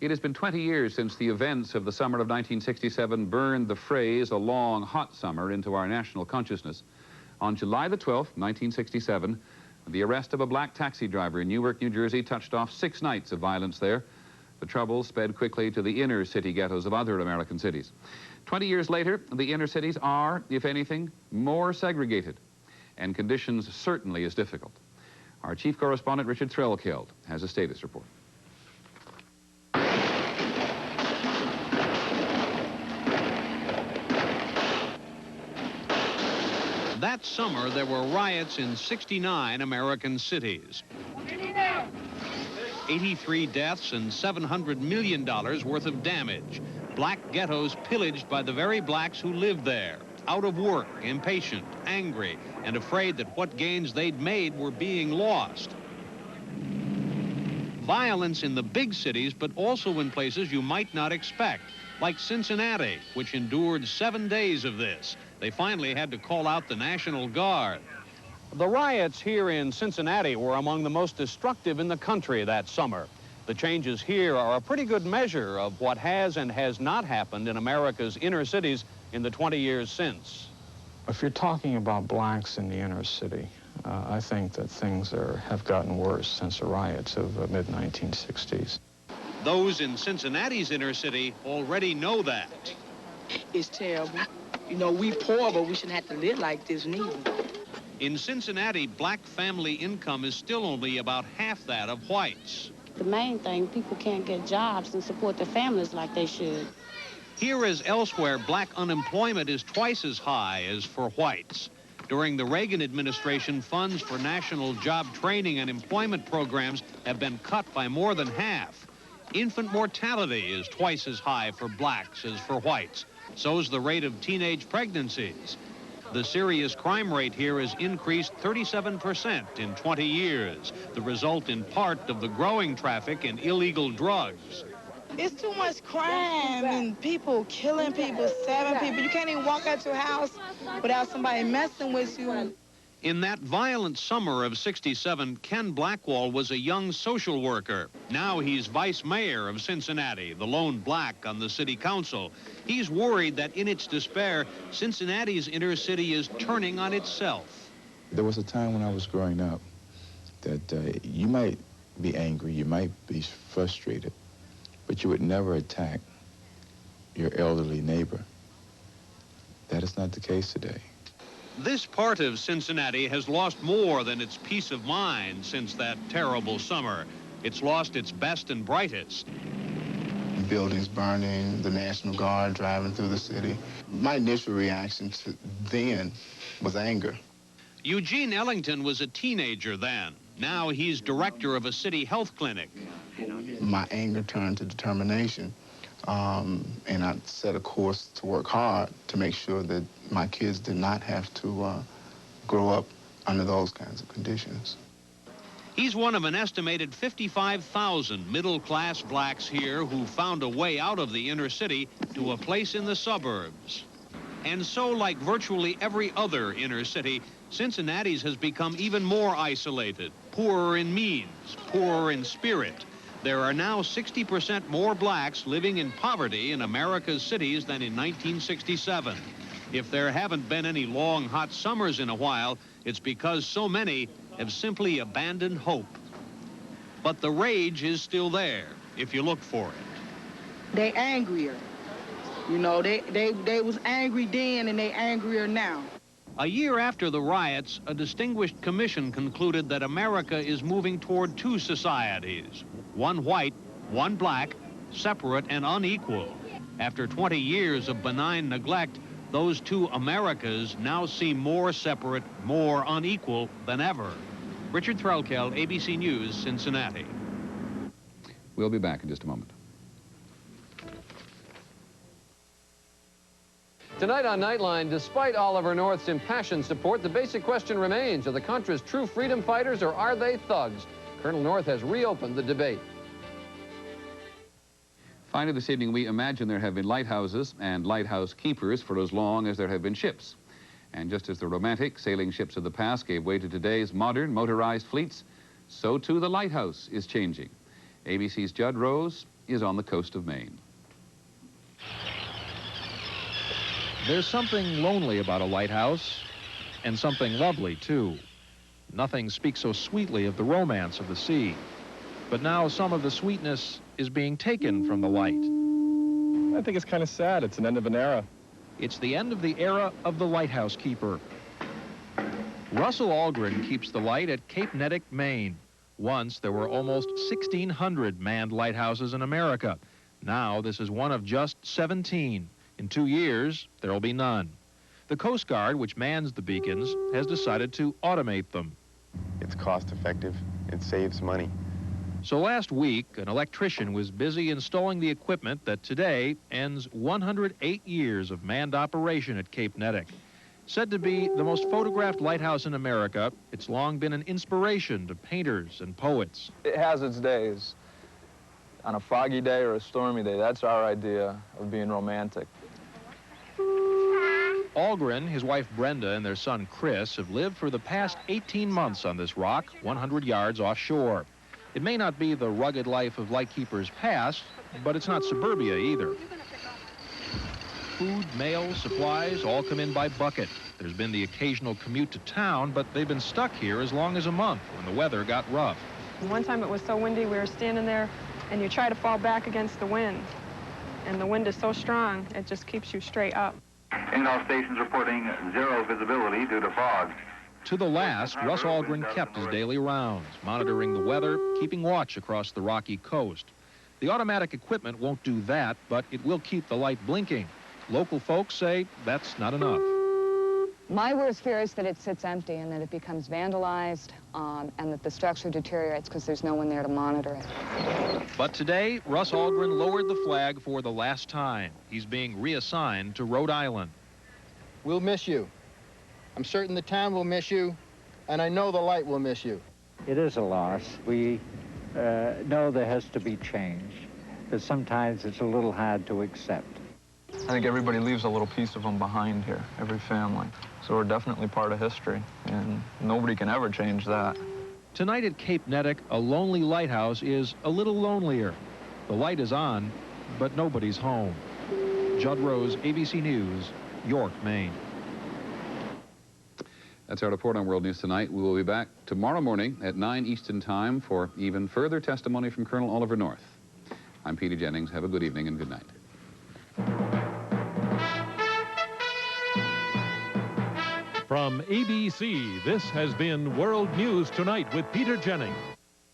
It has been 20 years since the events of the summer of 1967 burned the phrase, "a long, hot summer," into our national consciousness. On July the 12th, 1967, the arrest of a black taxi driver in Newark, New Jersey, touched off 6 nights of violence there. The trouble sped quickly to the inner city ghettos of other American cities. 20 years later, the inner cities are, if anything, more segregated, and conditions certainly as difficult. Our chief correspondent, Richard Threlkeld, has a status report. That summer, there were riots in 69 American cities. 83 deaths and $700 million worth of damage. Black ghettos pillaged by the very blacks who lived there, out of work, impatient, angry, and afraid that what gains they'd made were being lost. Violence in the big cities, but also in places you might not expect, like Cincinnati, which endured 7 days of this. They finally had to call out the National Guard. The riots here in Cincinnati were among the most destructive in the country that summer. The changes here are a pretty good measure of what has and has not happened in America's inner cities in the 20 years since. If you're talking about blacks in the inner city, I think that things have gotten worse since the riots of the mid-1960s. Those in Cincinnati's inner city already know that. It's terrible. You know, we poor, but we shouldn't have to live like this neither. In Cincinnati, black family income is still only about half that of whites. The main thing, people can't get jobs and support their families like they should. Here as elsewhere, black unemployment is twice as high as for whites. During the Reagan administration, funds for national job training and employment programs have been cut by more than half. Infant mortality is twice as high for blacks as for whites. So's the rate of teenage pregnancies. The serious crime rate here has increased 37% in 20 years, the result in part of the growing traffic in illegal drugs. It's too much crime and people killing people, stabbing people. You can't even walk out your house without somebody messing with you. In that violent summer of '67, Ken Blackwell was a young social worker. Now he's vice mayor of Cincinnati, the lone black on the city council. He's worried that in its despair, Cincinnati's inner city is turning on itself. There was a time when I was growing up that you might be angry, you might be frustrated, but you would never attack your elderly neighbor. That is not the case today. This part of Cincinnati has lost more than its peace of mind since that terrible summer. It's lost its best and brightest. Buildings burning, the National Guard driving through the city. My initial reaction to then was anger. Eugene Ellington was a teenager then. Now he's director of a city health clinic. My anger turned to determination. And I set a course to work hard to make sure that my kids did not have to grow up under those kinds of conditions. He's one of an estimated 55,000 middle-class blacks here who found a way out of the inner city to a place in the suburbs. And so, like virtually every other inner city, Cincinnati's has become even more isolated, poorer in means, poorer in spirit. There are now 60% more blacks living in poverty in America's cities than in 1967. If there haven't been any long, hot summers in a while, it's because so many have simply abandoned hope. But the rage is still there, if you look for it. They angrier. You know, they was angry then and they angrier now. A year after the riots, a distinguished commission concluded that America is moving toward 2 societies, one white, one black, separate and unequal. After 20 years of benign neglect, those 2 Americas now seem more separate, more unequal than ever. Richard Threlkeld, ABC News, Cincinnati. We'll be back in just a moment. Tonight on Nightline, despite Oliver North's impassioned support, the basic question remains, are the Contras true freedom fighters or are they thugs? Colonel North has reopened the debate. Finally, this evening, we imagine there have been lighthouses and lighthouse keepers for as long as there have been ships. And just as the romantic sailing ships of the past gave way to today's modern motorized fleets, so too the lighthouse is changing. ABC's Judd Rose is on the coast of Maine. There's something lonely about a lighthouse, and something lovely, too. Nothing speaks so sweetly of the romance of the sea. But now some of the sweetness is being taken from the light. I think it's kind of sad. It's an end of an era. It's the end of the era of the lighthouse keeper. Russell Algren keeps the light at Cape Nettic, Maine. Once there were almost 1,600 manned lighthouses in America. Now this is one of just 17. In 2 years, there will be none. The Coast Guard, which mans the beacons, has decided to automate them. It's cost effective. It saves money. So last week, an electrician was busy installing the equipment that today ends 108 years of manned operation at Cape Nettic. Said to be the most photographed lighthouse in America, it's long been an inspiration to painters and poets. It has its days. On a foggy day or a stormy day, that's our idea of being romantic. Algren, his wife Brenda, and their son Chris have lived for the past 18 months on this rock, 100 yards offshore. It may not be the rugged life of lightkeepers past, but it's not suburbia either. Food, mail, supplies all come in by bucket. There's been the occasional commute to town, but they've been stuck here as long as a month when the weather got rough. One time it was so windy, we were standing there, and you try to fall back against the wind. And the wind is so strong, it just keeps you straight up. In-all stations reporting zero visibility due to fog. To the last, Russ Algren kept his daily rounds, monitoring the weather, keeping watch across the rocky coast. The automatic equipment won't do that, but it will keep the light blinking. Local folks say that's not enough. My worst fear is that it sits empty and that it becomes vandalized and that the structure deteriorates because there's no one there to monitor it. But today, Russ Algren lowered the flag for the last time. He's being reassigned to Rhode Island. We'll miss you. I'm certain the town will miss you, and I know the light will miss you. It is a loss. We know there has to be change, but sometimes it's a little hard to accept. I think everybody leaves a little piece of them behind here, every family. So we're definitely part of history, and nobody can ever change that. Tonight at Cape Nettic, a lonely lighthouse is a little lonelier. The light is on, but nobody's home. Judd Rose, ABC News, York, Maine. That's our report on World News Tonight. We will be back tomorrow morning at 9 Eastern Time for even further testimony from Colonel Oliver North. I'm Peter Jennings. Have a good evening and good night. From ABC, this has been World News Tonight with Peter Jennings.